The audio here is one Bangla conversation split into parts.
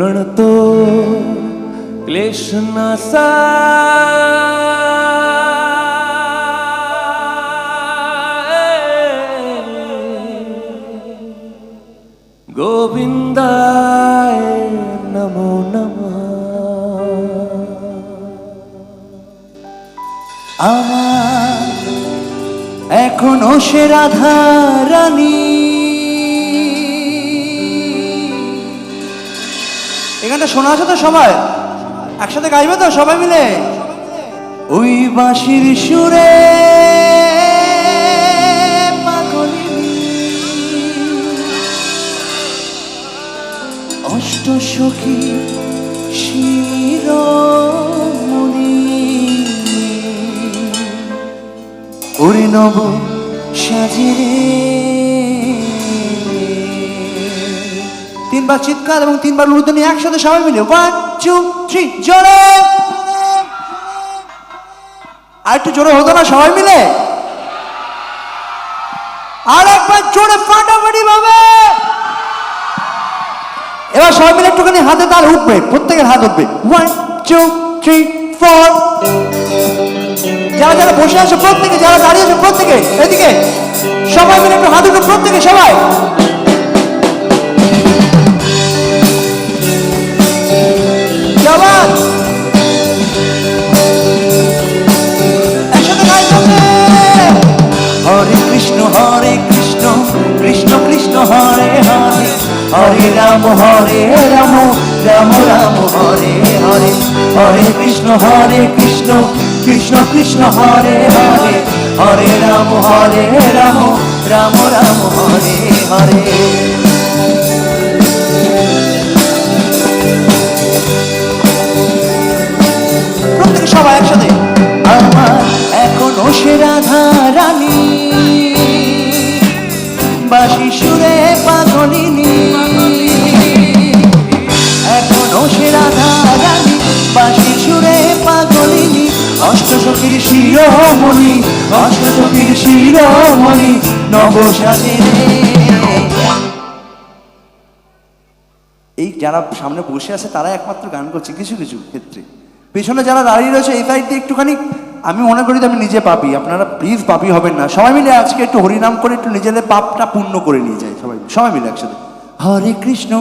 तो क्लेश नासा गोविंदाय नमो नमः। আমার এখনো সে রাধা রানী। এখানটা শোনা আছে তো সবাই? একসাথে গাইবে তো সবাই মিলে? ওই বাঁশির সুরে পাগলিনী অষ্ট সখী শিরোমণি অরিনব সাজিরে। তিনবার চিৎকার এবং তিনবার লুরুধ্বনি একসাথে সবাই মিলে 1 2 3 জোরে। আর একটু জোরে হতো না সবাই মিলে? আর একবার জোরে ফাটাফাটি ভাবে। এবার সবাই মিলে একটুখানি হাতে তাল উঠবে, প্রত্যেকের হাত উঠবে। 1 2 3 4। যারা যারা বসে আছে প্রত্যেকে, যারা দাঁড়িয়ে আছে প্রত্যেকে এদিকে সবাই মিলে একটু হাত উঠবে প্রত্যেকে সবাই। হরে কৃষ্ণ কৃষ্ণ কৃষ্ণ হরে হরে, হরে রাম রাম রাম হরে হরে। হরে কৃষ্ণ কৃষ্ণ কৃষ্ণ হরে হরে, হরে রাম রাম রাম হরে হরে। প্রত্যেকে সবাই একসাথে। আমার এখনো সে রাধা রানী, বাঁশি সুরে পাগলিনী। এখনো সে রাধা রানী, বাঁশি সুরে পাগলিনী অষ্ট সখীর শিরোমণি, অষ্ট সখীর শিরোমণি নব সাজিরে। এই যারা সামনে বসে আছে তারা একমাত্র গান করছে কিছু কিছু ক্ষেত্রে। পেছনে যারা দাঁড়িয়ে রয়েছে এই সাইড দিয়ে একটুখানি, আমি মনে করি আমি নিজে পাপি, আপনারা প্লিজ পাপি হবেন না। সবাই মিলে আজকে একটু হরিনাম করে একটু নিজেদের পাপটা পূর্ণ করে নিয়ে যায় সবাই সবাই মিলে একসাথে। হরে কৃষ্ণ।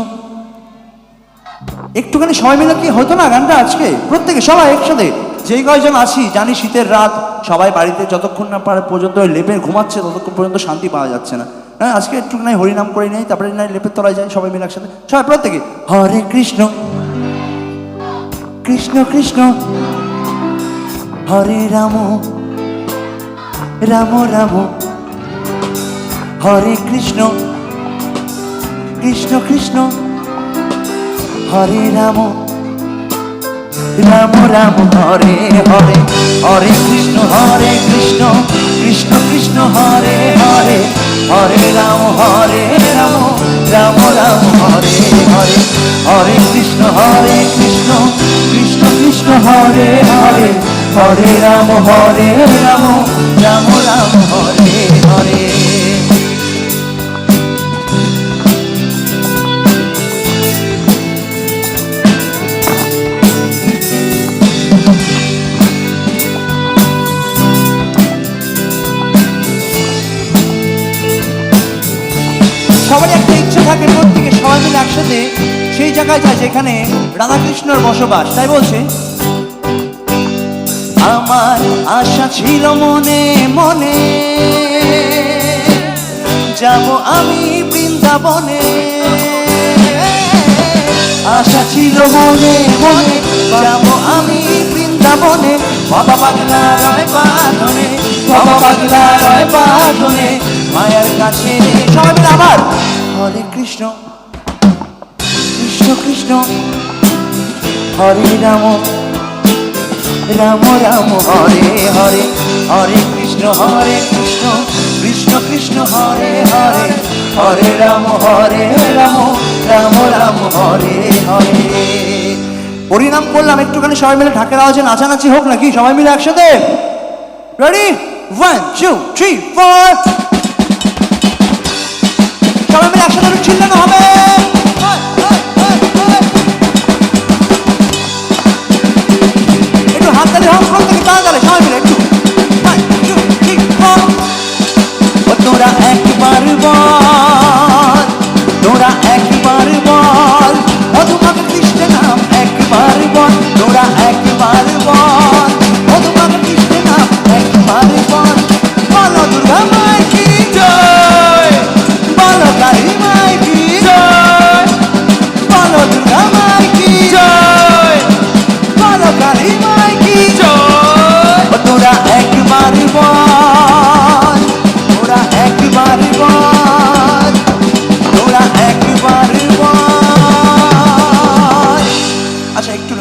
একটুখানি সবাই মিলে কি হতো না গানটা আজকে? প্রত্যেকে সবাই একসাথে যেই কয়জন আছি, জানি শীতের রাত, সবাই বাড়িতে যতক্ষণ না পারে পর্যন্ত লেপে ঘুমাচ্ছে ততক্ষণ পর্যন্ত শান্তি পাওয়া যাচ্ছে না। হ্যাঁ, আজকে একটুখানি হরিনাম করে নেই, তারপরে নাই লেপের তলায় যায় সবাই মিলে একসাথে সবাই প্রত্যেকে। হরে কৃষ্ণ কৃষ্ণ কৃষ্ণ হরে রাম রাম রাম, হরে কৃষ্ণ কৃষ্ণ কৃষ্ণ হরে রাম রাম রাম হরে হরে। হরে কৃষ্ণ কৃষ্ণ কৃষ্ণ হরে হরে, হরে রাম রাম রাম হরে হরে। হরে কৃষ্ণ কৃষ্ণ কৃষ্ণ হরে হরে, হরে রাম রাম রাম হরে হরে। সবারই একটা ইচ্ছে থাকে প্রত্যেকে সবাই মিলে একসাথে সেই জায়গায় যায় যেখানে রাধাকৃষ্ণর বসবাস। তাই বলছে, আমার আশা ছিল মনে মনে যাব আমি বৃন্দাবনে। আশা ছিল মনে মনে যাব আমি বৃন্দাবনে। বাবা পাগলা রয় বাঁধনে, বাবা পাগলা রয় বাঁধনে মায়ার কাছে। সবাই মিলে আবার হরে কৃষ্ণ কৃষ্ণ কৃষ্ণ হরে রাম রাম রাম হরে হরে। হরে কৃষ্ণ কৃষ্ণ কৃষ্ণ হরে হরে, হরে রাম রাম রাম হরে হরে। হরিনাম করলাম, একটুখানি সবাই মিলে ঢাকের আওয়াজে নাচানাচি হোক নাকি? সবাই মিলে একসাথে রেডি? 1 2 3 4। সবাই মিলে একসাথে চিল্লানো হবে।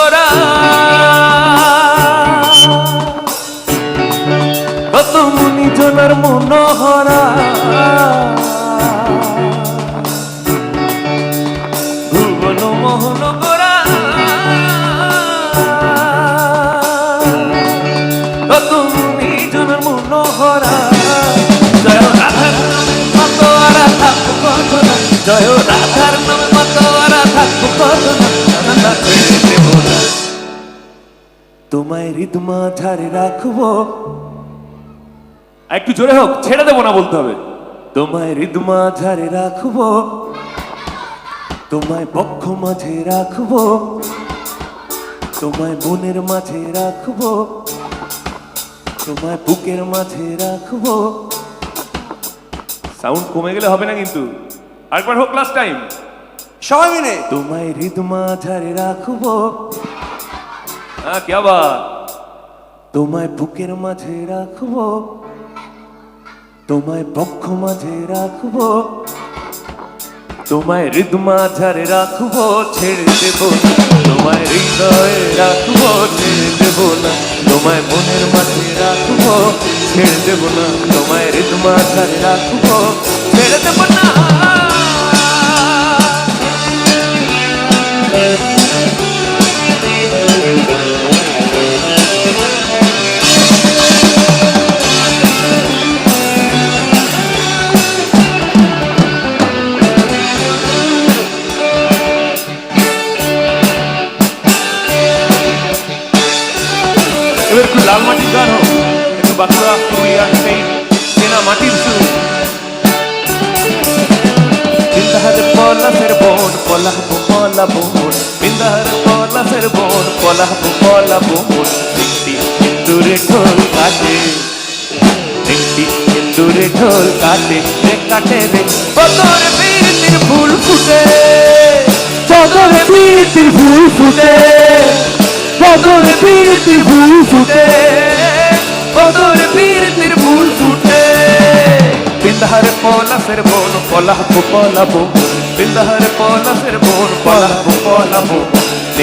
করা কত মুনি জনার মনোহরা ভুবন মোহন করা কত মুনি জনার মনোহরা জয় রাধার নামে মাতোয়ারা থাকো কত না জয় রাধার নামে মাতোয়ারা থাকো কত না ছেড়ে দেব না তোমায় হৃদমা ঝাড়ে রাখবো একটু জোরে হোক ছেড়ে দেবো না বলতে হবে তোমায় হৃদমা ঝাড়ে রাখবো তোমায় বক্ষ মাঝে রাখবো তোমায় মনের মাঝে রাখবো তোমায় বুকের মাঝে রাখবো সাউন্ড কমে গেলে হবে না কিন্তু আরেকবার হোক লাস্ট টাইম সবাই মিলে তোমায় হৃদমা ঝাড়ে রাখবো হ্যাঁ কি আবার তোমায় বুকের মাঝে রাখবো তোমায় বক্ষ মাঝে রাখবো তোমায় হৃদমা ঝাড়ে রাখবো ছেড়ে দেব না তোমায় হৃদয়ে রাখবো ছেড়ে দেব না তোমায় মনের মাঝে রাখবো ছেড়ে দেব না তোমায় হৃদমা ঝাড়ে রাখবো ছেড়ে দেব না এবার একটু লাল মাটির গান হোক একটু বাঁকুড়া পুরুলিয়া সেই চেনা মাটির সুর বিন্দাহার পলাশের বোন পলাহবো পলাবো বোন বিন্দাহার পলাশের বোন পলাহবো পলাবো বোন একটি ইন্দুরে ঢোল কাটে একটি ইন্দুরে ঢোল কাটে রে কাটে রে বদর বীরতির ফুল ফুটে বদর বীরতির ফুল ফুটে বদর বীরতির ফুল ফুটে বদর বীরতির ফুল ফুটে বিন্দাহার পলাশের বোন পলাহবো পলাবো বিন্দাহার পলাশের বোন পলাহবো পলাবো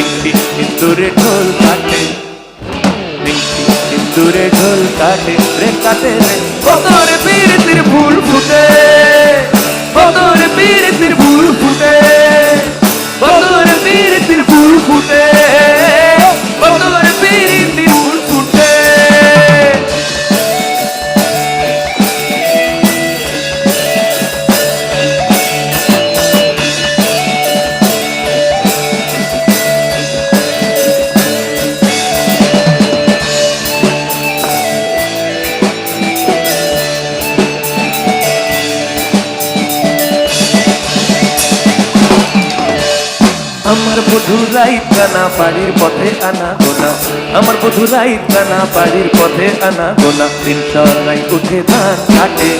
একটি ইন্দুরে ঢোল কাটে একটি ইন্দুরে ঢোল কাটে রে কাটে রে বদর বীরতির ফুল ফুটে বদর বীরতির ফুল ফুটে বদর বীরতির ফুল ফুটে বদর বীরতির ফুল ফুটে আমার বধুরাই কানা বাড়ির পথে আনা গোনা আমার বধুরাই কানা বাড়ির পথে আনা গোনা দিন সরাই উঠে ধান কাটে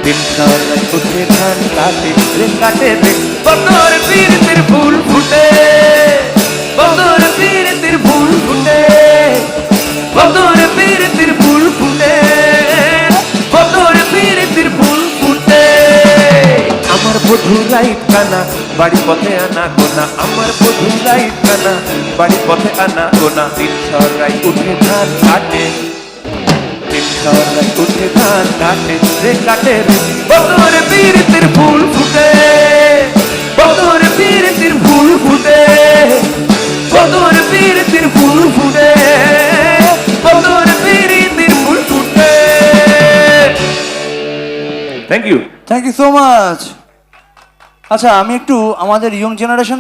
দিন সরাই উঠে ধান কাটে রে কাটে রে বদর বীরতির ফুল ফুটে বদর বীরতির ফুল ফুটে বদর বীরতির ফুল ফুটে বদর বীরতির ফুল ফুটে আমার বধুরাই কানা বাড়ি পথে আনা গোনা আমার বধুরাই কানা বাড়ি পথে আনা গোনা দিন সরাই উঠে ধান কাটে দিন সরাই উঠে ধান কাটে রে কাটে রে বদর বীরতির ফুল ফুটে বদর বীরতির ফুল ফুটে বদর বীরতির ফুল ফুটে বদর বীরতির ফুল ফুটে thank you thank you so much. আচ্ছা আমি একটু আমাদের ইয়ং জেনারেশন